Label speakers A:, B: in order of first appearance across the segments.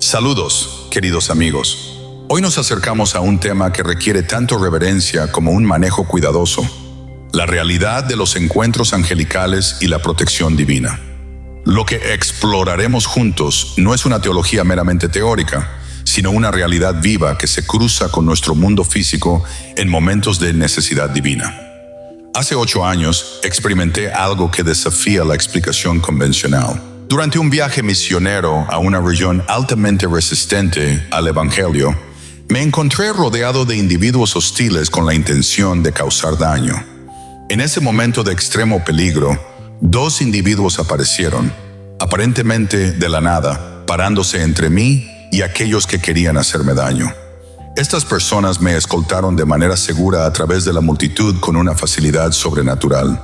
A: Saludos, queridos amigos. Hoy nos acercamos a un tema que requiere tanto reverencia como un manejo cuidadoso: la realidad de los encuentros angelicales y la protección divina. Lo que exploraremos juntos no es una teología meramente teórica, sino una realidad viva que se cruza con nuestro mundo físico en momentos de necesidad divina. Hace 8 años experimenté algo que desafía la explicación convencional. Durante un viaje misionero a una región altamente resistente al Evangelio, me encontré rodeado de individuos hostiles con la intención de causar daño. En ese momento de extremo peligro, 2 individuos aparecieron, aparentemente de la nada, parándose entre mí y aquellos que querían hacerme daño. Estas personas me escoltaron de manera segura a través de la multitud con una facilidad sobrenatural.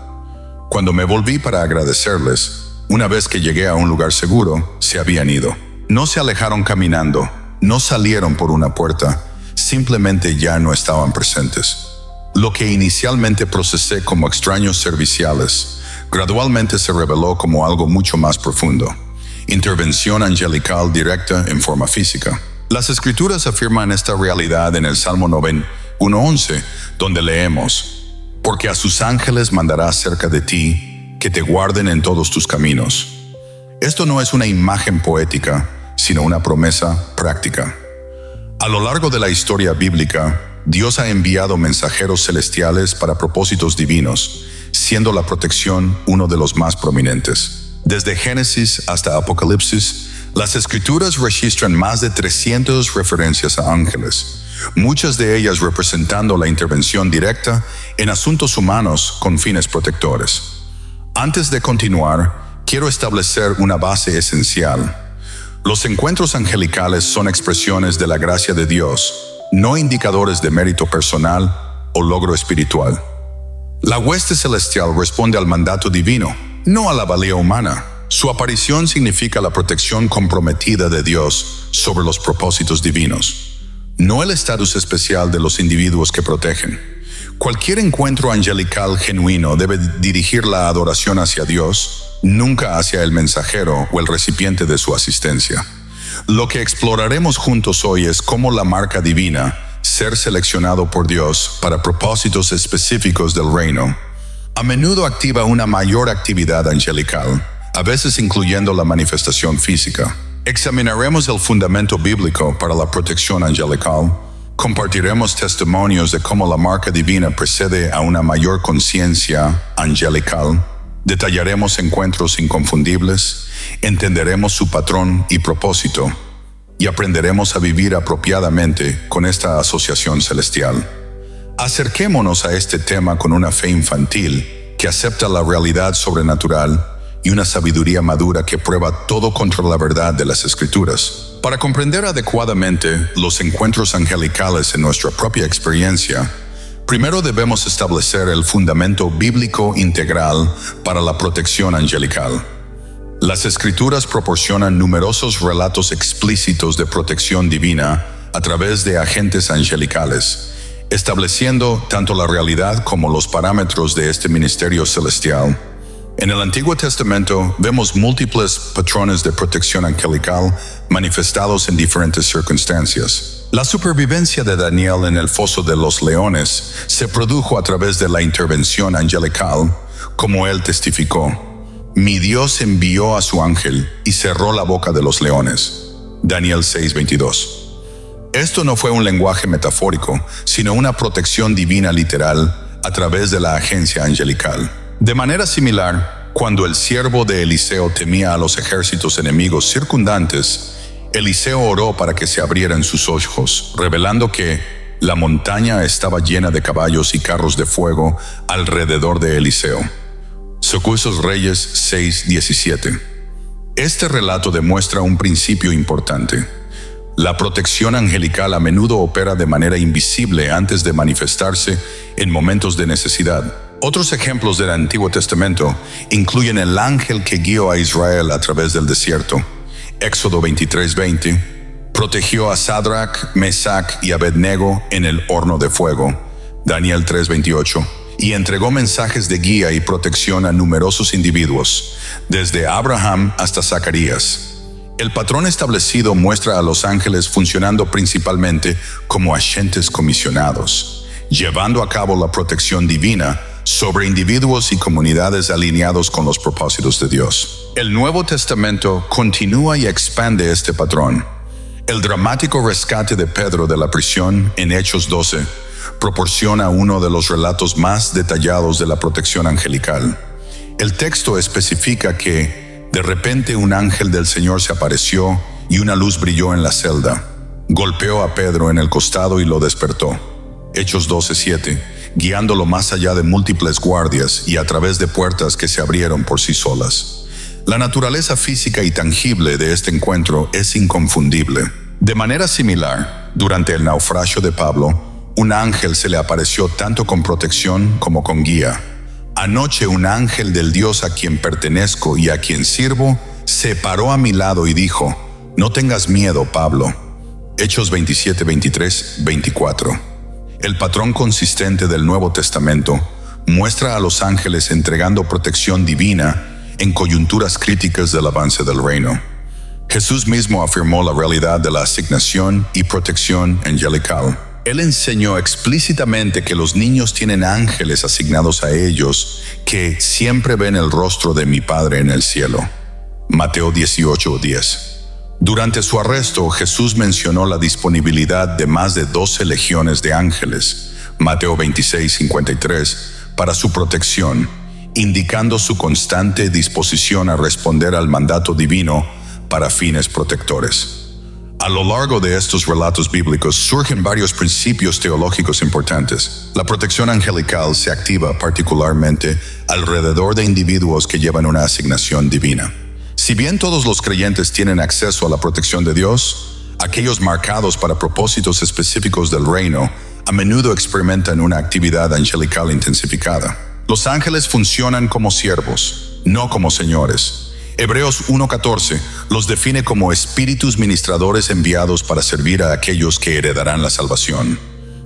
A: Cuando me volví para agradecerles, una vez que llegué a un lugar seguro, se habían ido. No se alejaron caminando, no salieron por una puerta, simplemente ya no estaban presentes. Lo que inicialmente procesé como extraños serviciales, gradualmente se reveló como algo mucho más profundo: intervención angelical directa en forma física. Las Escrituras afirman esta realidad en el Salmo 91:11, donde leemos: «Porque a sus ángeles mandará cerca de ti, que te guarden en todos tus caminos». Esto no es una imagen poética, sino una promesa práctica. A lo largo de la historia bíblica, Dios ha enviado mensajeros celestiales para propósitos divinos, siendo la protección uno de los más prominentes. Desde Génesis hasta Apocalipsis, las Escrituras registran más de 300 referencias a ángeles, muchas de ellas representando la intervención directa en asuntos humanos con fines protectores. Antes de continuar, quiero establecer una base esencial. Los encuentros angelicales son expresiones de la gracia de Dios, no indicadores de mérito personal o logro espiritual. La hueste celestial responde al mandato divino, no a la valía humana. Su aparición significa la protección comprometida de Dios sobre los propósitos divinos, no el estatus especial de los individuos que protegen. Cualquier encuentro angelical genuino debe dirigir la adoración hacia Dios, nunca hacia el mensajero o el recipiente de su asistencia. Lo que exploraremos juntos hoy es cómo la marca divina, ser seleccionado por Dios para propósitos específicos del reino, a menudo activa una mayor actividad angelical, a veces incluyendo la manifestación física. Examinaremos el fundamento bíblico para la protección angelical. Compartiremos testimonios de cómo la marca divina precede a una mayor conciencia angelical. Detallaremos encuentros inconfundibles, entenderemos su patrón y propósito, y aprenderemos a vivir apropiadamente con esta asociación celestial. Acerquémonos a este tema con una fe infantil que acepta la realidad sobrenatural y una sabiduría madura que prueba todo contra la verdad de las Escrituras. Para comprender adecuadamente los encuentros angelicales en nuestra propia experiencia, primero debemos establecer el fundamento bíblico integral para la protección angelical. Las Escrituras proporcionan numerosos relatos explícitos de protección divina a través de agentes angelicales, estableciendo tanto la realidad como los parámetros de este ministerio celestial. En el Antiguo Testamento vemos múltiples patrones de protección angelical manifestados en diferentes circunstancias. La supervivencia de Daniel en el foso de los leones se produjo a través de la intervención angelical, como él testificó: «Mi Dios envió a su ángel y cerró la boca de los leones». Daniel 6:22. Esto no fue un lenguaje metafórico, sino una protección divina literal a través de la agencia angelical. De manera similar, cuando el siervo de Eliseo temía a los ejércitos enemigos circundantes, Eliseo oró para que se abrieran sus ojos, revelando que la montaña estaba llena de caballos y carros de fuego alrededor de Eliseo. Segundo Reyes 6:17. Este relato demuestra un principio importante. La protección angelical a menudo opera de manera invisible antes de manifestarse en momentos de necesidad. Otros ejemplos del Antiguo Testamento incluyen el ángel que guió a Israel a través del desierto. Éxodo 23:20, protegió a Sadrach, Mesach y Abednego en el horno de fuego. Daniel 3:28, y entregó mensajes de guía y protección a numerosos individuos, desde Abraham hasta Zacarías. El patrón establecido muestra a los ángeles funcionando principalmente como agentes comisionados, llevando a cabo la protección divina sobre individuos y comunidades alineados con los propósitos de Dios. El Nuevo Testamento continúa y expande este patrón. El dramático rescate de Pedro de la prisión en Hechos 12 proporciona uno de los relatos más detallados de la protección angelical. El texto especifica que de repente un ángel del Señor se apareció y una luz brilló en la celda. Golpeó a Pedro en el costado y lo despertó. Hechos 12:7, guiándolo más allá de múltiples guardias y a través de puertas que se abrieron por sí solas. La naturaleza física y tangible de este encuentro es inconfundible. De manera similar, durante el naufragio de Pablo, un ángel se le apareció tanto con protección como con guía. Anoche un ángel del Dios a quien pertenezco y a quien sirvo se paró a mi lado y dijo: no tengas miedo, Pablo. Hechos 27, 23, 24. El patrón consistente del Nuevo Testamento muestra a los ángeles entregando protección divina en coyunturas críticas del avance del reino. Jesús mismo afirmó la realidad de la asignación y protección angelical. Él enseñó explícitamente que los niños tienen ángeles asignados a ellos que siempre ven el rostro de mi Padre en el cielo. Mateo 18:10. Durante su arresto, Jesús mencionó la disponibilidad de más de 12 legiones de ángeles, Mateo 26:53, para su protección, indicando su constante disposición a responder al mandato divino para fines protectores. A lo largo de estos relatos bíblicos surgen varios principios teológicos importantes. La protección angelical se activa particularmente alrededor de individuos que llevan una asignación divina. Si bien todos los creyentes tienen acceso a la protección de Dios, aquellos marcados para propósitos específicos del reino a menudo experimentan una actividad angelical intensificada. Los ángeles funcionan como siervos, no como señores. Hebreos 1:14 los define como espíritus ministradores enviados para servir a aquellos que heredarán la salvación.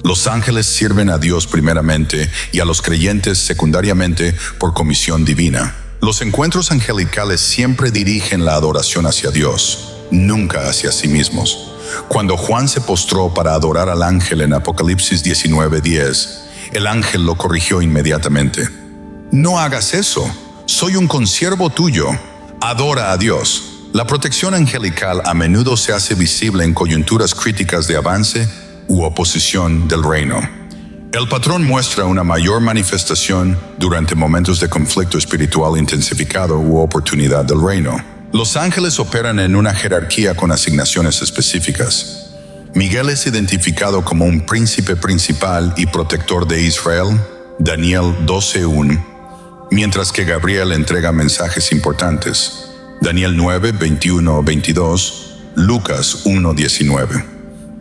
A: Los ángeles sirven a Dios primeramente y a los creyentes secundariamente por comisión divina. Los encuentros angelicales siempre dirigen la adoración hacia Dios, nunca hacia sí mismos. Cuando Juan se postró para adorar al ángel en Apocalipsis 19:10, el ángel lo corrigió inmediatamente. No hagas eso, soy un consiervo tuyo. Adora a Dios. La protección angelical a menudo se hace visible en coyunturas críticas de avance u oposición del reino. El patrón muestra una mayor manifestación durante momentos de conflicto espiritual intensificado u oportunidad del reino. Los ángeles operan en una jerarquía con asignaciones específicas. Miguel es identificado como un príncipe principal y protector de Israel, Daniel 12:1. Mientras que Gabriel entrega mensajes importantes, Daniel 9, 21, 22, Lucas 1, 19.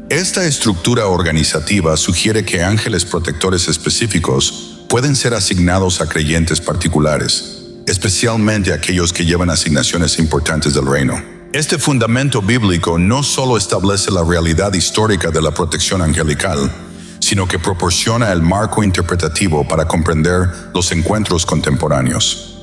A: Esta estructura organizativa sugiere que ángeles protectores específicos pueden ser asignados a creyentes particulares, especialmente aquellos que llevan asignaciones importantes del reino. Este fundamento bíblico no solo establece la realidad histórica de la protección angelical, sino que proporciona el marco interpretativo para comprender los encuentros contemporáneos.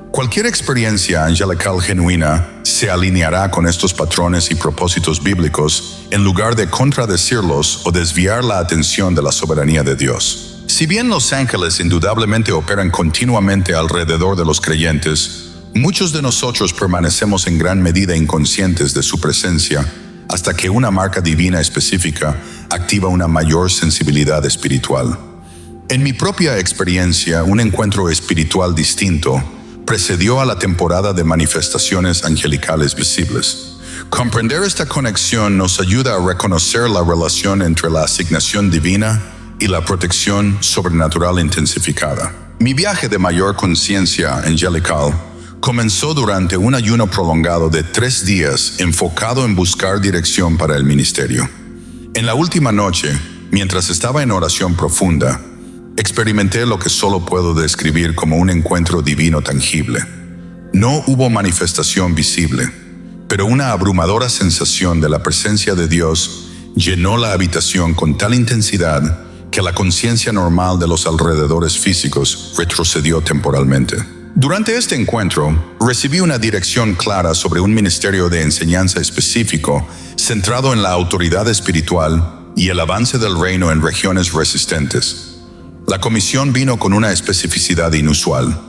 A: Cualquier experiencia angelical genuina se alineará con estos patrones y propósitos bíblicos en lugar de contradecirlos o desviar la atención de la soberanía de Dios. Si bien los ángeles indudablemente operan continuamente alrededor de los creyentes, muchos de nosotros permanecemos en gran medida inconscientes de su presencia hasta que una marca divina específica activa una mayor sensibilidad espiritual. En mi propia experiencia, un encuentro espiritual distinto precedió a la temporada de manifestaciones angelicales visibles. Comprender esta conexión nos ayuda a reconocer la relación entre la asignación divina y la protección sobrenatural intensificada. Mi viaje de mayor conciencia angelical comenzó durante un ayuno prolongado de 3 días enfocado en buscar dirección para el ministerio. En la última noche, mientras estaba en oración profunda, experimenté lo que solo puedo describir como un encuentro divino tangible. No hubo manifestación visible, pero una abrumadora sensación de la presencia de Dios llenó la habitación con tal intensidad que la conciencia normal de los alrededores físicos retrocedió temporalmente. Durante este encuentro, recibí una dirección clara sobre un ministerio de enseñanza específico centrado en la autoridad espiritual y el avance del reino en regiones resistentes. La comisión vino con una especificidad inusual: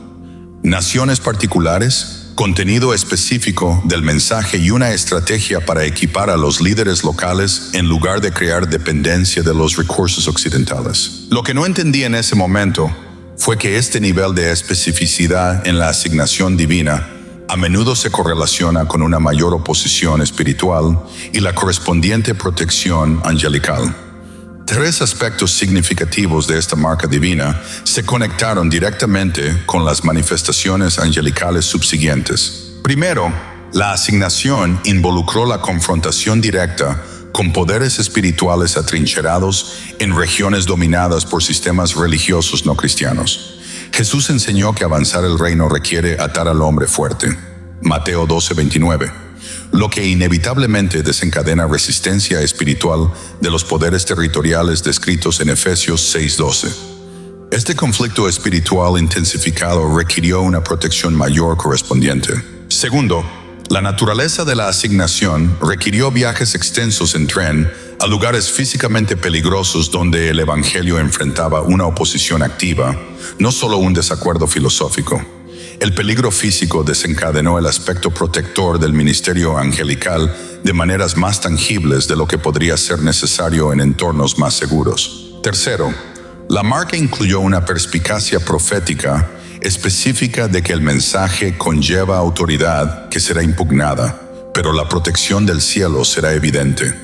A: naciones particulares, contenido específico del mensaje y una estrategia para equipar a los líderes locales en lugar de crear dependencia de los recursos occidentales. Lo que no entendí en ese momento fue que este nivel de especificidad en la asignación divina a menudo se correlaciona con una mayor oposición espiritual y la correspondiente protección angelical. Tres aspectos significativos de esta marca divina se conectaron directamente con las manifestaciones angelicales subsiguientes. Primero, la asignación involucró la confrontación directa con poderes espirituales atrincherados en regiones dominadas por sistemas religiosos no cristianos. Jesús enseñó que avanzar el reino requiere atar al hombre fuerte. Mateo 12:29. Lo que inevitablemente desencadena resistencia espiritual de los poderes territoriales descritos en Efesios 6:12. Este conflicto espiritual intensificado requirió una protección mayor correspondiente. Segundo, la naturaleza de la asignación requirió viajes extensos en tren a lugares físicamente peligrosos donde el evangelio enfrentaba una oposición activa, no solo un desacuerdo filosófico. El peligro físico desencadenó el aspecto protector del ministerio angelical de maneras más tangibles de lo que podría ser necesario en entornos más seguros. Tercero, la marca incluyó una perspicacia profética específica de que el mensaje conlleva autoridad que será impugnada, pero la protección del cielo será evidente.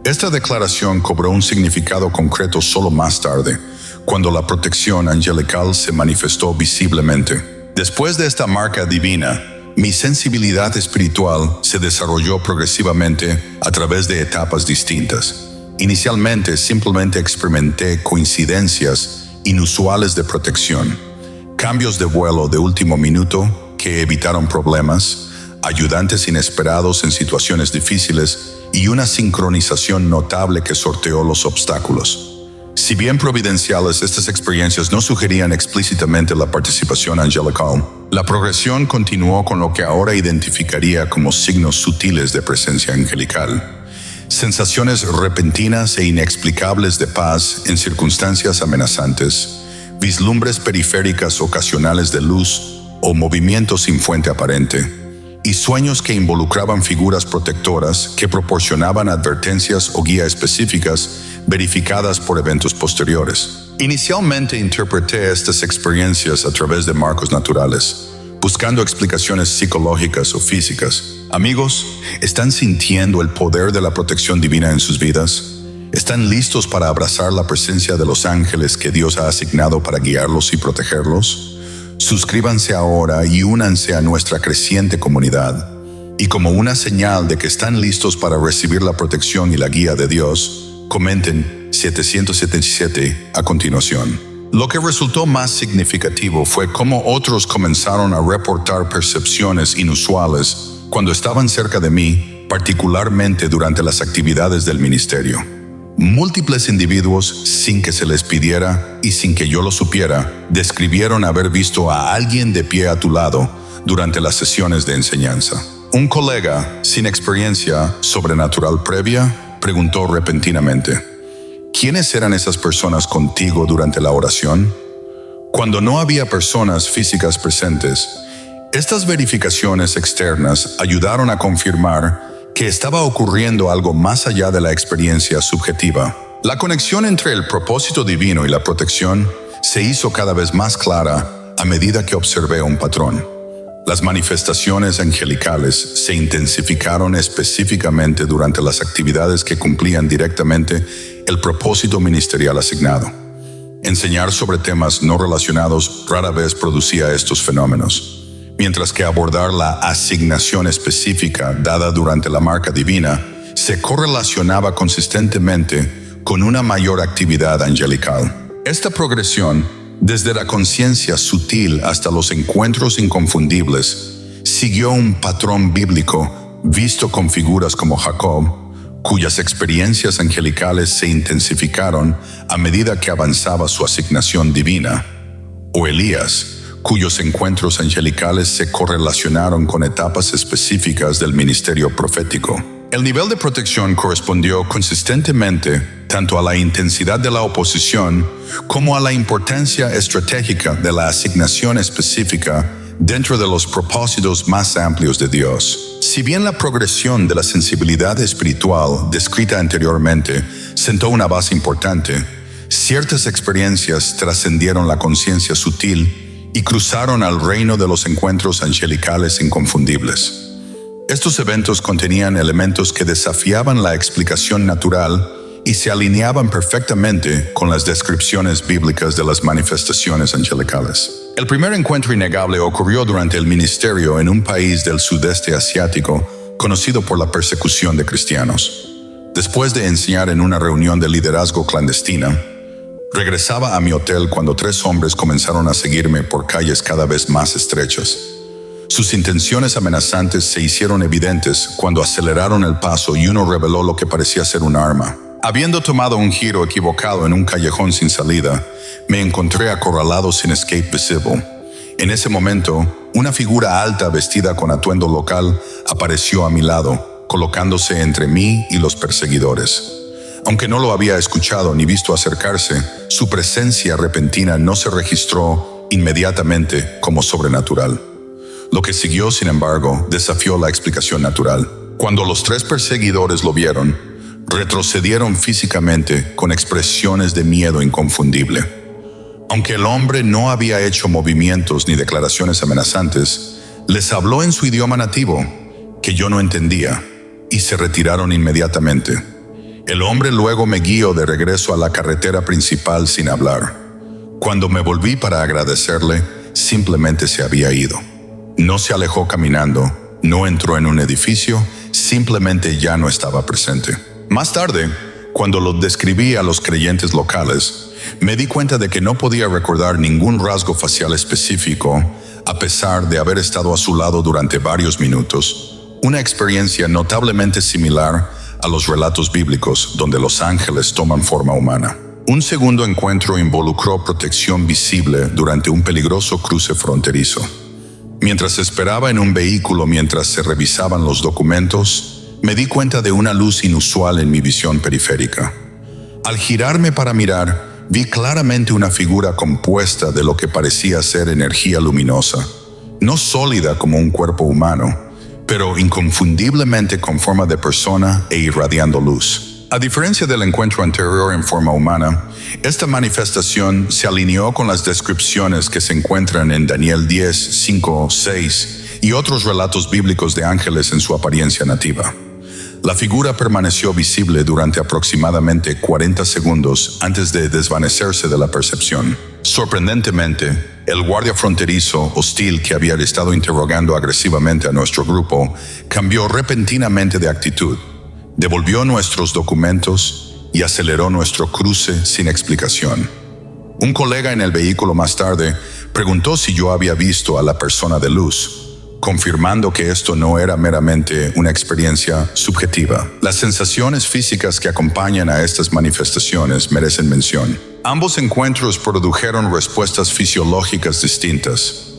A: Esta declaración cobró un significado concreto solo más tarde, cuando la protección angelical se manifestó visiblemente. Después de esta marca divina, mi sensibilidad espiritual se desarrolló progresivamente a través de etapas distintas. Inicialmente, simplemente experimenté coincidencias inusuales de protección, cambios de vuelo de último minuto que evitaron problemas, ayudantes inesperados en situaciones difíciles y una sincronización notable que sorteó los obstáculos. Si bien providenciales, estas experiencias no sugerían explícitamente la participación angelical. La progresión continuó con lo que ahora identificaría como signos sutiles de presencia angelical. Sensaciones repentinas e inexplicables de paz en circunstancias amenazantes, vislumbres periféricas ocasionales de luz o movimientos sin fuente aparente, y sueños que involucraban figuras protectoras que proporcionaban advertencias o guía específicas verificadas por eventos posteriores. Inicialmente interpreté estas experiencias a través de marcos naturales, buscando explicaciones psicológicas o físicas. Amigos, ¿están sintiendo el poder de la protección divina en sus vidas? ¿Están listos para abrazar la presencia de los ángeles que Dios ha asignado para guiarlos y protegerlos? Suscríbanse ahora y únanse a nuestra creciente comunidad. Y como una señal de que están listos para recibir la protección y la guía de Dios, comenten 777 a continuación. Lo que resultó más significativo fue cómo otros comenzaron a reportar percepciones inusuales cuando estaban cerca de mí, particularmente durante las actividades del ministerio. Múltiples individuos, sin que se les pidiera y sin que yo lo supiera, describieron haber visto a alguien de pie a tu lado durante las sesiones de enseñanza. Un colega, sin experiencia sobrenatural previa, preguntó repentinamente: ¿quiénes eran esas personas contigo durante la oración? Cuando no había personas físicas presentes, estas verificaciones externas ayudaron a confirmar que estaba ocurriendo algo más allá de la experiencia subjetiva. La conexión entre el propósito divino y la protección se hizo cada vez más clara a medida que observé un patrón. Las manifestaciones angelicales se intensificaron específicamente durante las actividades que cumplían directamente el propósito ministerial asignado. Enseñar sobre temas no relacionados rara vez producía estos fenómenos, mientras que abordar la asignación específica dada durante la marca divina se correlacionaba consistentemente con una mayor actividad angelical. Esta progresión, desde la conciencia sutil hasta los encuentros inconfundibles, siguió un patrón bíblico visto con figuras como Jacob, cuyas experiencias angelicales se intensificaron a medida que avanzaba su asignación divina, o Elías, cuyos encuentros angelicales se correlacionaron con etapas específicas del ministerio profético. El nivel de protección correspondió consistentemente tanto a la intensidad de la oposición como a la importancia estratégica de la asignación específica dentro de los propósitos más amplios de Dios. Si bien la progresión de la sensibilidad espiritual descrita anteriormente sentó una base importante, ciertas experiencias trascendieron la conciencia sutil y cruzaron al reino de los encuentros angelicales inconfundibles. Estos eventos contenían elementos que desafiaban la explicación natural y se alineaban perfectamente con las descripciones bíblicas de las manifestaciones angelicales. El primer encuentro innegable ocurrió durante el ministerio en un país del sudeste asiático conocido por la persecución de cristianos. Después de enseñar en una reunión de liderazgo clandestina, regresaba a mi hotel cuando 3 hombres comenzaron a seguirme por calles cada vez más estrechas. Sus intenciones amenazantes se hicieron evidentes cuando aceleraron el paso y uno reveló lo que parecía ser un arma. Habiendo tomado un giro equivocado en un callejón sin salida, me encontré acorralado sin escape visible. En ese momento, una figura alta vestida con atuendo local apareció a mi lado, colocándose entre mí y los perseguidores. Aunque no lo había escuchado ni visto acercarse, su presencia repentina no se registró inmediatamente como sobrenatural. Lo que siguió, sin embargo, desafió la explicación natural. Cuando los 3 perseguidores lo vieron, retrocedieron físicamente con expresiones de miedo inconfundible. Aunque el hombre no había hecho movimientos ni declaraciones amenazantes, les habló en su idioma nativo, que yo no entendía, y se retiraron inmediatamente. El hombre luego me guió de regreso a la carretera principal sin hablar. Cuando me volví para agradecerle, simplemente se había ido. No se alejó caminando, no entró en un edificio, simplemente ya no estaba presente. Más tarde, cuando lo describí a los creyentes locales, me di cuenta de que no podía recordar ningún rasgo facial específico, a pesar de haber estado a su lado durante varios minutos, una experiencia notablemente similar a los relatos bíblicos donde los ángeles toman forma humana. Un segundo encuentro involucró protección visible durante un peligroso cruce fronterizo. Mientras esperaba en un vehículo mientras se revisaban los documentos, me di cuenta de una luz inusual en mi visión periférica. Al girarme para mirar, vi claramente una figura compuesta de lo que parecía ser energía luminosa, no sólida como un cuerpo humano, pero inconfundiblemente con forma de persona e irradiando luz. A diferencia del encuentro anterior en forma humana, esta manifestación se alineó con las descripciones que se encuentran en Daniel 10, 5, 6 y otros relatos bíblicos de ángeles en su apariencia nativa. La figura permaneció visible durante aproximadamente 40 segundos antes de desvanecerse de la percepción. Sorprendentemente, el guardia fronterizo hostil que había estado interrogando agresivamente a nuestro grupo cambió repentinamente de actitud, devolvió nuestros documentos y aceleró nuestro cruce sin explicación. Un colega en el vehículo más tarde preguntó si yo había visto a la persona de luz, confirmando que esto no era meramente una experiencia subjetiva. Las sensaciones físicas que acompañan a estas manifestaciones merecen mención. Ambos encuentros produjeron respuestas fisiológicas distintas: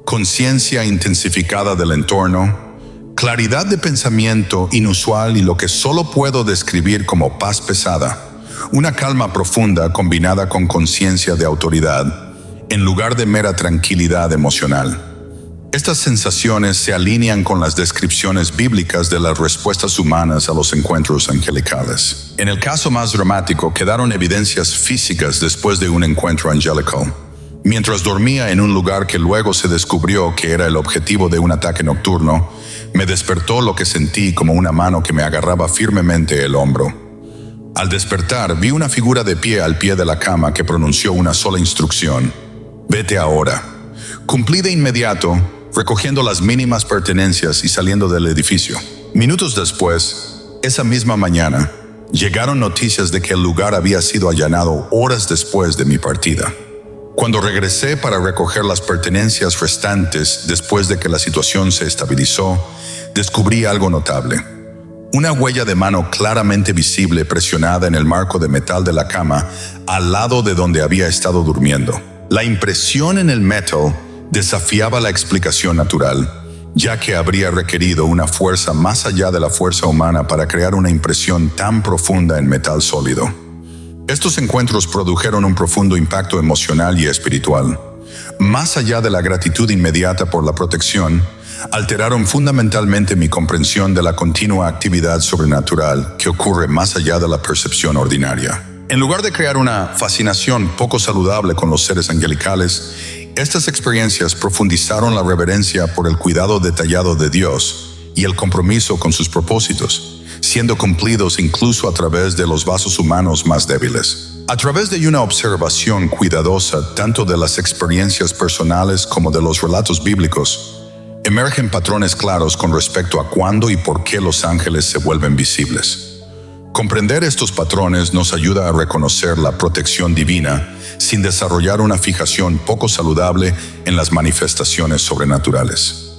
A: conciencia intensificada del entorno, claridad de pensamiento inusual y lo que solo puedo describir como paz pesada, una calma profunda combinada con conciencia de autoridad, en lugar de mera tranquilidad emocional. Estas sensaciones se alinean con las descripciones bíblicas de las respuestas humanas a los encuentros angelicales. En el caso más dramático, quedaron evidencias físicas después de un encuentro angelical. Mientras dormía en un lugar que luego se descubrió que era el objetivo de un ataque nocturno, me despertó lo que sentí como una mano que me agarraba firmemente el hombro. Al despertar, vi una figura de pie al pie de la cama que pronunció una sola instrucción: «Vete ahora». Cumplí de inmediato, recogiendo las mínimas pertenencias y saliendo del edificio. Minutos después, esa misma mañana, llegaron noticias de que el lugar había sido allanado horas después de mi partida. Cuando regresé para recoger las pertenencias restantes después de que la situación se estabilizó, descubrí algo notable. Una huella de mano claramente visible presionada en el marco de metal de la cama al lado de donde había estado durmiendo. La impresión en el metal desafiaba la explicación natural, ya que habría requerido una fuerza más allá de la fuerza humana para crear una impresión tan profunda en metal sólido. Estos encuentros produjeron un profundo impacto emocional y espiritual. Más allá de la gratitud inmediata por la protección, alteraron fundamentalmente mi comprensión de la continua actividad sobrenatural que ocurre más allá de la percepción ordinaria. En lugar de crear una fascinación poco saludable con los seres angelicales, estas experiencias profundizaron la reverencia por el cuidado detallado de Dios y el compromiso con sus propósitos, siendo cumplidos incluso a través de los vasos humanos más débiles. A través de una observación cuidadosa tanto de las experiencias personales como de los relatos bíblicos, emergen patrones claros con respecto a cuándo y por qué los ángeles se vuelven visibles. Comprender estos patrones nos ayuda a reconocer la protección divina sin desarrollar una fijación poco saludable en las manifestaciones sobrenaturales.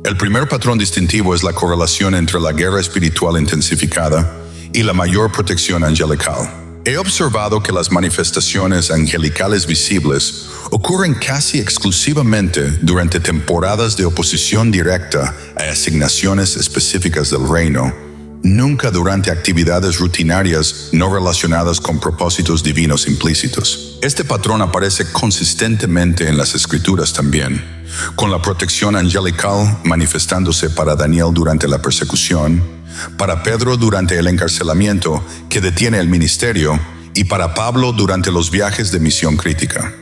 A: El primer patrón distintivo es la correlación entre la guerra espiritual intensificada y la mayor protección angelical. He observado que las manifestaciones angelicales visibles ocurren casi exclusivamente durante temporadas de oposición directa a asignaciones específicas del reino, nunca durante actividades rutinarias no relacionadas con propósitos divinos implícitos. Este patrón aparece consistentemente en las Escrituras también, con la protección angelical manifestándose para Daniel durante la persecución, para Pedro durante el encarcelamiento que detiene el ministerio y para Pablo durante los viajes de misión crítica.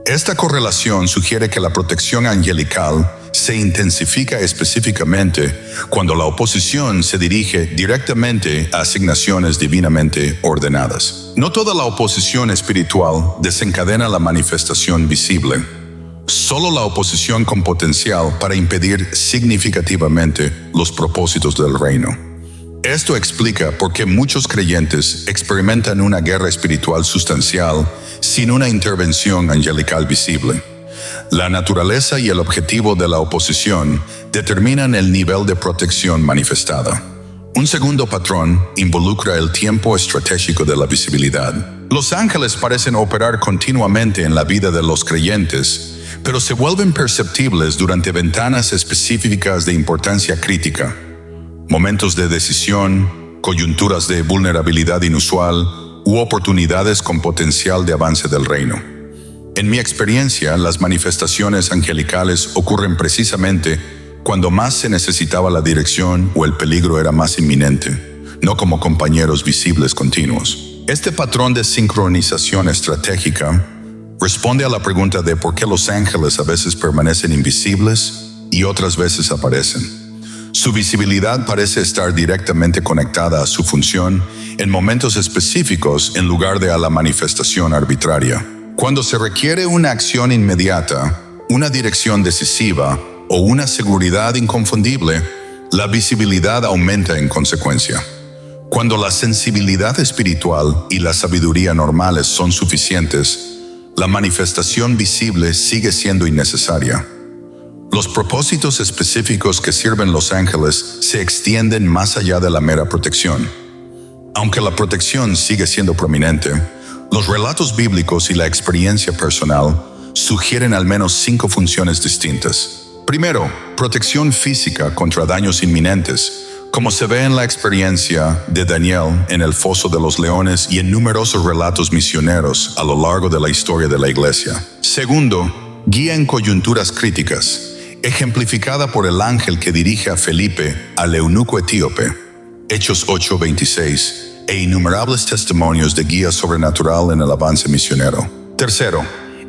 A: Esta correlación sugiere que la protección angelical se intensifica específicamente cuando la oposición se dirige directamente a asignaciones divinamente ordenadas. No toda la oposición espiritual desencadena la manifestación visible. Solo la oposición con potencial para impedir significativamente los propósitos del reino. Esto explica por qué muchos creyentes experimentan una guerra espiritual sustancial sin una intervención angelical visible. La naturaleza y el objetivo de la oposición determinan el nivel de protección manifestada. Un segundo patrón involucra el tiempo estratégico de la visibilidad. Los ángeles parecen operar continuamente en la vida de los creyentes, pero se vuelven perceptibles durante ventanas específicas de importancia crítica, momentos de decisión, coyunturas de vulnerabilidad inusual u oportunidades con potencial de avance del reino. En mi experiencia, las manifestaciones angelicales ocurren precisamente cuando más se necesitaba la dirección o el peligro era más inminente, no como compañeros visibles continuos. Este patrón de sincronización estratégica responde a la pregunta de por qué los ángeles a veces permanecen invisibles y otras veces aparecen. Su visibilidad parece estar directamente conectada a su función en momentos específicos en lugar de a la manifestación arbitraria. Cuando se requiere una acción inmediata, una dirección decisiva o una seguridad inconfundible, la visibilidad aumenta en consecuencia. Cuando la sensibilidad espiritual y la sabiduría normales son suficientes, la manifestación visible sigue siendo innecesaria. Los propósitos específicos que sirven los ángeles se extienden más allá de la mera protección. Aunque la protección sigue siendo prominente, los relatos bíblicos y la experiencia personal sugieren al menos 5 funciones distintas. Primero, protección física contra daños inminentes, como se ve en la experiencia de Daniel en el foso de los leones y en numerosos relatos misioneros a lo largo de la historia de la Iglesia. Segundo, guía en coyunturas críticas, ejemplificada por el ángel que dirige a Felipe al eunuco etíope, Hechos 8:26, e innumerables testimonios de guía sobrenatural en el avance misionero. Tercero,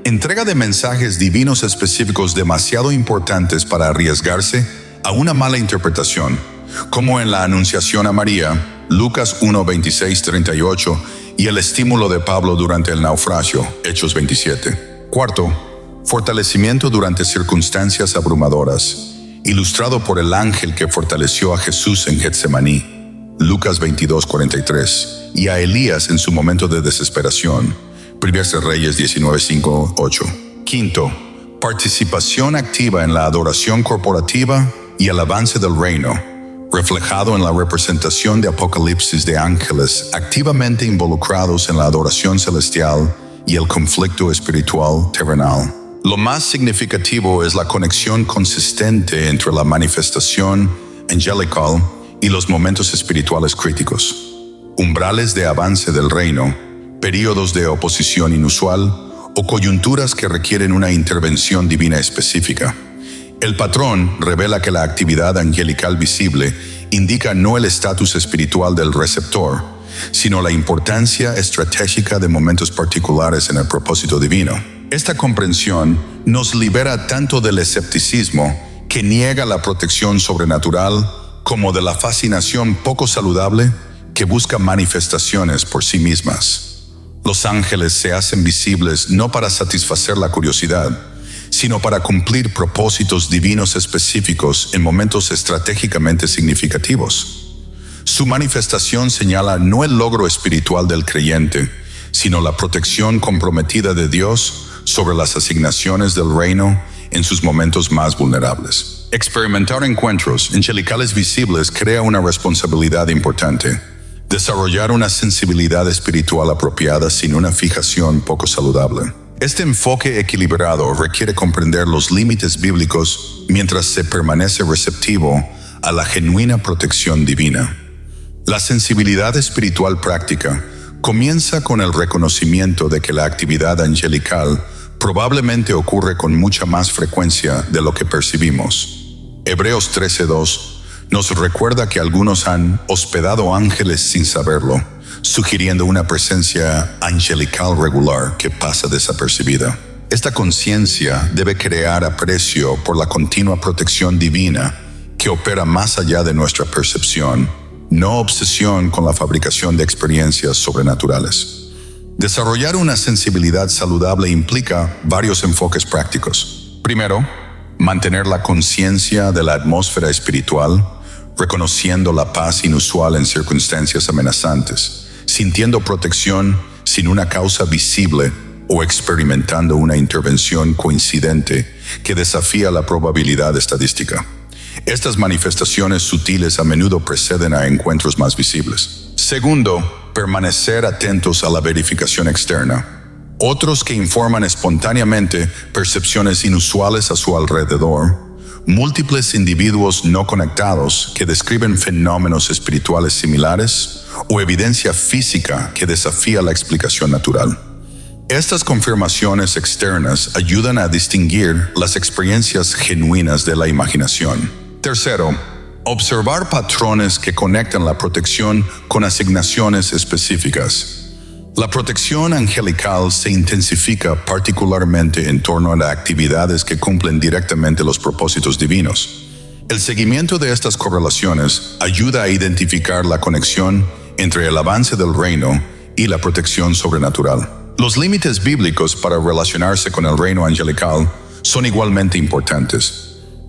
A: entrega de mensajes divinos específicos demasiado importantes para arriesgarse a una mala interpretación, como en la Anunciación a María, Lucas 1:26-38, y el estímulo de Pablo durante el naufragio, Hechos 27. Cuarto, fortalecimiento durante circunstancias abrumadoras, ilustrado por el ángel que fortaleció a Jesús en Getsemaní, Lucas 22:43, y a Elías en su momento de desesperación, 1 Reyes 19:5-8. Quinto, participación activa en la adoración corporativa y el avance del reino, reflejado en la representación de Apocalipsis de ángeles activamente involucrados en la adoración celestial y el conflicto espiritual terrenal. Lo más significativo es la conexión consistente entre la manifestación angelical y los momentos espirituales críticos, umbrales de avance del reino, períodos de oposición inusual o coyunturas que requieren una intervención divina específica. El patrón revela que la actividad angelical visible indica no el estatus espiritual del receptor, sino la importancia estratégica de momentos particulares en el propósito divino. Esta comprensión nos libera tanto del escepticismo que niega la protección sobrenatural como de la fascinación poco saludable que busca manifestaciones por sí mismas. Los ángeles se hacen visibles no para satisfacer la curiosidad, sino para cumplir propósitos divinos específicos en momentos estratégicamente significativos. Su manifestación señala no el logro espiritual del creyente, sino la protección comprometida de Dios sobre las asignaciones del reino en sus momentos más vulnerables. Experimentar encuentros angelicales visibles crea una responsabilidad importante: desarrollar una sensibilidad espiritual apropiada sin una fijación poco saludable. Este enfoque equilibrado requiere comprender los límites bíblicos mientras se permanece receptivo a la genuina protección divina. La sensibilidad espiritual práctica comienza con el reconocimiento de que la actividad angelical probablemente ocurre con mucha más frecuencia de lo que percibimos. Hebreos 13:2 nos recuerda que algunos han hospedado ángeles sin saberlo, sugiriendo una presencia angelical regular que pasa desapercibida. Esta conciencia debe crear aprecio por la continua protección divina que opera más allá de nuestra percepción, no obsesión con la fabricación de experiencias sobrenaturales. Desarrollar una sensibilidad saludable implica varios enfoques prácticos. Primero, mantener la conciencia de la atmósfera espiritual, reconociendo la paz inusual en circunstancias amenazantes, sintiendo protección sin una causa visible o experimentando una intervención coincidente que desafía la probabilidad estadística. Estas manifestaciones sutiles a menudo preceden a encuentros más visibles. Segundo, permanecer atentos a la verificación externa. Otros que informan espontáneamente percepciones inusuales a su alrededor, múltiples individuos no conectados que describen fenómenos espirituales similares o evidencia física que desafía la explicación natural. Estas confirmaciones externas ayudan a distinguir las experiencias genuinas de la imaginación. Tercero, observar patrones que conectan la protección con asignaciones específicas. La protección angelical se intensifica particularmente en torno a las actividades que cumplen directamente los propósitos divinos. El seguimiento de estas correlaciones ayuda a identificar la conexión entre el avance del reino y la protección sobrenatural. Los límites bíblicos para relacionarse con el reino angelical son igualmente importantes.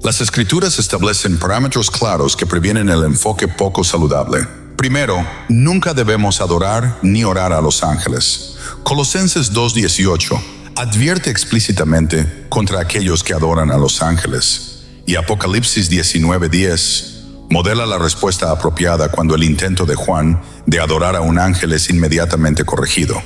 A: Las Escrituras establecen parámetros claros que previenen el enfoque poco saludable. Primero, nunca debemos adorar ni orar a los ángeles. Colosenses 2:18 advierte explícitamente contra aquellos que adoran a los ángeles, y Apocalipsis 19:10 modela la respuesta apropiada cuando el intento de Juan de adorar a un ángel es inmediatamente corregido.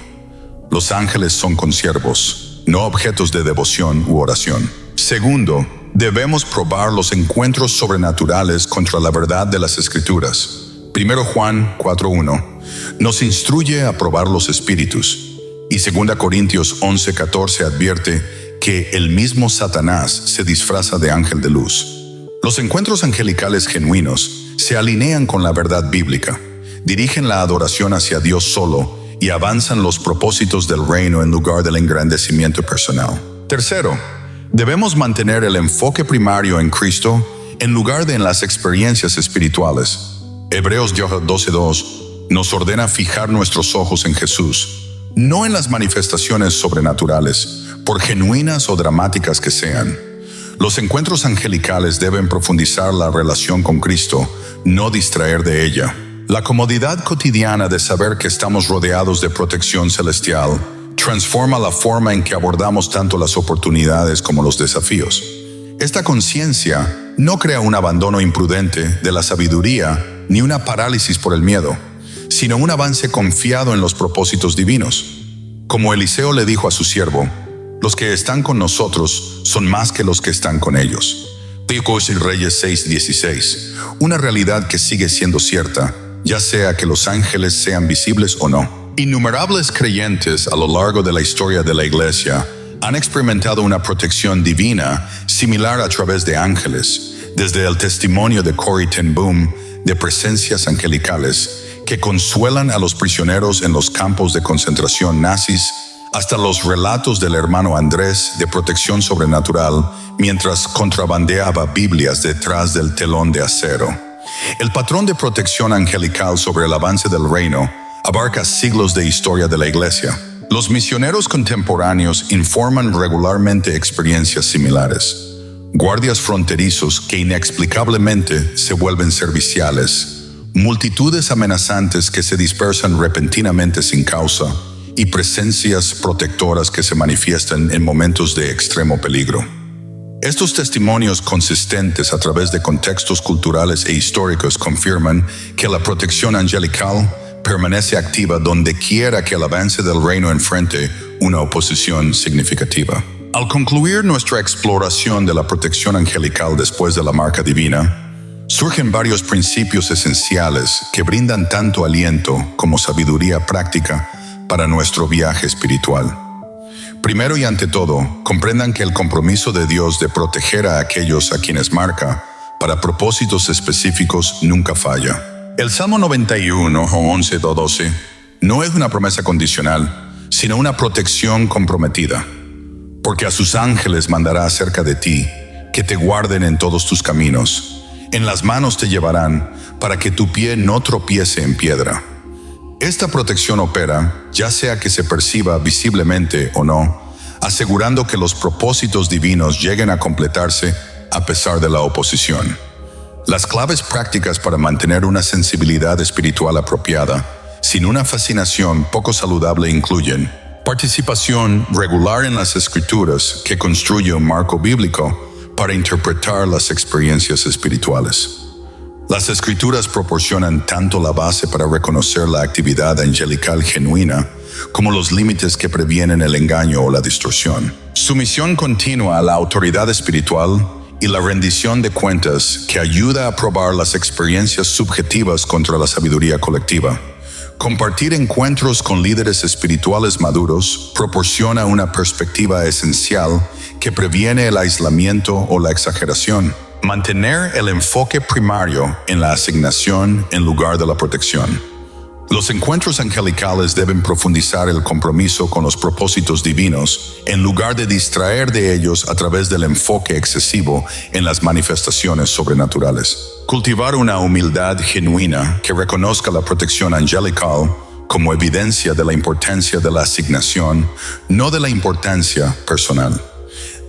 A: Los ángeles son consiervos, no objetos de devoción u oración. Segundo, debemos probar los encuentros sobrenaturales contra la verdad de las Escrituras. 1 Juan 4:1 nos instruye a probar los espíritus, y 2 Corintios 11:14 advierte que el mismo Satanás se disfraza de ángel de luz. Los encuentros angelicales genuinos se alinean con la verdad bíblica, dirigen la adoración hacia Dios solo y avanzan los propósitos del reino en lugar del engrandecimiento personal. Tercero, debemos mantener el enfoque primario en Cristo en lugar de en las experiencias espirituales. Hebreos 12:2 nos ordena fijar nuestros ojos en Jesús, no en las manifestaciones sobrenaturales, por genuinas o dramáticas que sean. Los encuentros angelicales deben profundizar la relación con Cristo, no distraer de ella. La comodidad cotidiana de saber que estamos rodeados de protección celestial transforma la forma en que abordamos tanto las oportunidades como los desafíos. Esta conciencia no crea un abandono imprudente de la sabiduría ni una parálisis por el miedo, sino un avance confiado en los propósitos divinos. Como Eliseo le dijo a su siervo, Los que están con nosotros son más que los que están con ellos. Primera de Reyes 6:16. Una realidad que sigue siendo cierta, ya sea que los ángeles sean visibles o no. Innumerables creyentes a lo largo de la historia de la Iglesia han experimentado una protección divina similar a través de ángeles, desde el testimonio de Corrie ten Boom de presencias angelicales que consuelan a los prisioneros en los campos de concentración nazis, hasta los relatos del hermano Andrés de protección sobrenatural mientras contrabandeaba Biblias detrás del telón de acero. El patrón de protección angelical sobre el avance del reino abarca siglos de historia de la Iglesia. Los misioneros contemporáneos informan regularmente experiencias similares. Guardias fronterizos que inexplicablemente se vuelven serviciales, multitudes amenazantes que se dispersan repentinamente sin causa, y presencias protectoras que se manifiestan en momentos de extremo peligro. Estos testimonios consistentes a través de contextos culturales e históricos confirman que la protección angelical permanece activa donde quiera que el avance del reino enfrente una oposición significativa. Al concluir nuestra exploración de la protección angelical después de la marca divina, surgen varios principios esenciales que brindan tanto aliento como sabiduría práctica para nuestro viaje espiritual. Primero y ante todo, comprendan que el compromiso de Dios de proteger a aquellos a quienes marca para propósitos específicos nunca falla. El Salmo 91, 11-12, no es una promesa condicional, sino una protección comprometida. Porque a sus ángeles mandará acerca de ti, que te guarden en todos tus caminos. En las manos te llevarán, para que tu pie no tropiece en piedra. Esta protección opera, ya sea que se perciba visiblemente o no, asegurando que los propósitos divinos lleguen a completarse a pesar de la oposición. Las claves prácticas para mantener una sensibilidad espiritual apropiada, sin una fascinación poco saludable, incluyen participación regular en las Escrituras que construye un marco bíblico para interpretar las experiencias espirituales. Las Escrituras proporcionan tanto la base para reconocer la actividad angelical genuina como los límites que previenen el engaño o la distorsión. Sumisión continua a la autoridad espiritual y la rendición de cuentas que ayuda a probar las experiencias subjetivas contra la sabiduría colectiva. Compartir encuentros con líderes espirituales maduros proporciona una perspectiva esencial que previene el aislamiento o la exageración. Mantener el enfoque primario en la asignación en lugar de la protección. Los encuentros angelicales deben profundizar el compromiso con los propósitos divinos en lugar de distraer de ellos a través del enfoque excesivo en las manifestaciones sobrenaturales. Cultivar una humildad genuina que reconozca la protección angelical como evidencia de la importancia de la asignación, no de la importancia personal.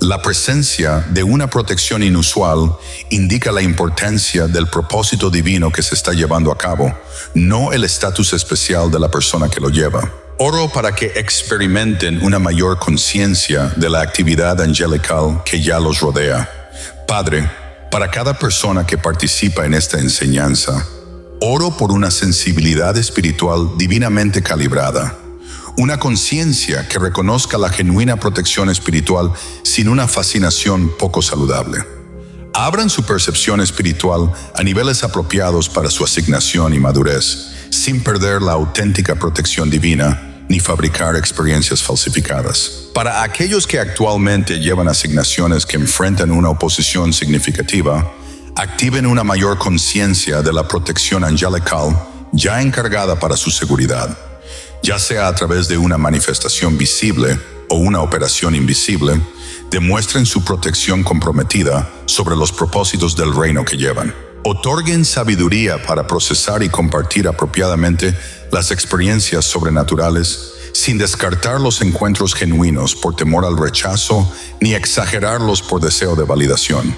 A: La presencia de una protección inusual indica la importancia del propósito divino que se está llevando a cabo, no el estatus especial de la persona que lo lleva. Oro para que experimenten una mayor conciencia de la actividad angelical que ya los rodea. Padre, para cada persona que participa en esta enseñanza, oro por una sensibilidad espiritual divinamente calibrada. Una conciencia que reconozca la genuina protección espiritual sin una fascinación poco saludable. Abran su percepción espiritual a niveles apropiados para su asignación y madurez, sin perder la auténtica protección divina ni fabricar experiencias falsificadas. Para aquellos que actualmente llevan asignaciones que enfrentan una oposición significativa, activen una mayor conciencia de la protección angelical ya encargada para su seguridad. Ya sea a través de una manifestación visible o una operación invisible, demuestren su protección comprometida sobre los propósitos del reino que llevan. Otorguen sabiduría para procesar y compartir apropiadamente las experiencias sobrenaturales sin descartar los encuentros genuinos por temor al rechazo ni exagerarlos por deseo de validación.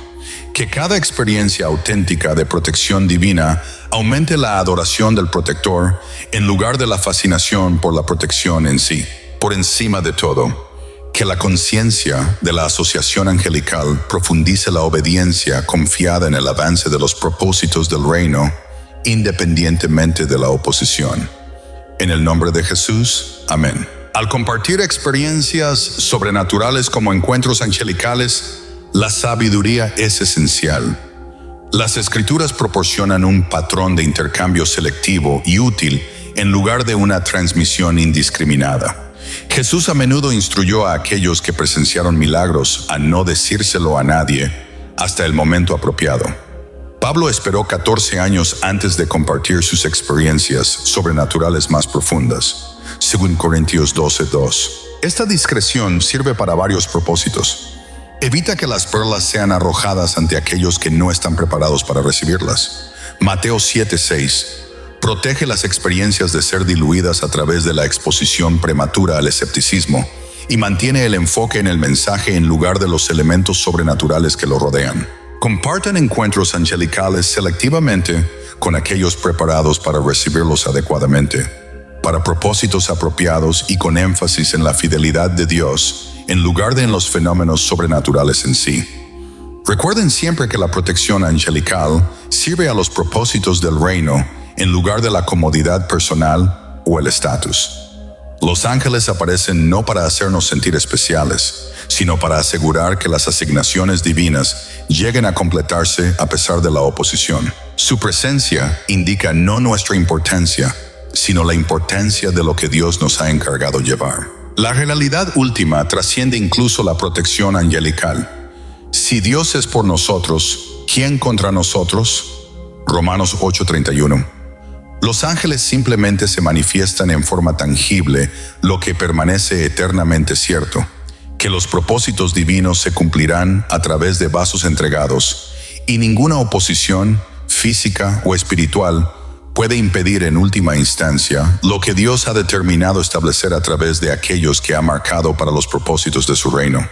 A: Que cada experiencia auténtica de protección divina aumente la adoración del protector en lugar de la fascinación por la protección en sí. Por encima de todo, que la conciencia de la asociación angelical profundice la obediencia confiada en el avance de los propósitos del reino, independientemente de la oposición. En el nombre de Jesús, amén. Al compartir experiencias sobrenaturales como encuentros angelicales, la sabiduría es esencial. Las Escrituras proporcionan un patrón de intercambio selectivo y útil en lugar de una transmisión indiscriminada. Jesús a menudo instruyó a aquellos que presenciaron milagros a no decírselo a nadie hasta el momento apropiado. Pablo esperó 14 años antes de compartir sus experiencias sobrenaturales más profundas, según Corintios 12:2. Esta discreción sirve para varios propósitos. Evita que las perlas sean arrojadas ante aquellos que no están preparados para recibirlas. Mateo 7:6. Protege las experiencias de ser diluidas a través de la exposición prematura al escepticismo y mantiene el enfoque en el mensaje en lugar de los elementos sobrenaturales que lo rodean. Compartan encuentros angelicales selectivamente con aquellos preparados para recibirlos adecuadamente, para propósitos apropiados y con énfasis en la fidelidad de Dios en lugar de en los fenómenos sobrenaturales en sí. Recuerden siempre que la protección angelical sirve a los propósitos del reino en lugar de la comodidad personal o el estatus. Los ángeles aparecen no para hacernos sentir especiales, sino para asegurar que las asignaciones divinas lleguen a completarse a pesar de la oposición. Su presencia indica no nuestra importancia, sino la importancia de lo que Dios nos ha encargado llevar. La realidad última trasciende incluso la protección angelical. Si Dios es por nosotros, ¿quién contra nosotros? Romanos 8:31. Los ángeles simplemente se manifiestan en forma tangible, lo que permanece eternamente cierto, que los propósitos divinos se cumplirán a través de vasos entregados, y ninguna oposición, física o espiritual, puede impedir en última instancia lo que Dios ha determinado establecer a través de aquellos que ha marcado para los propósitos de su reino.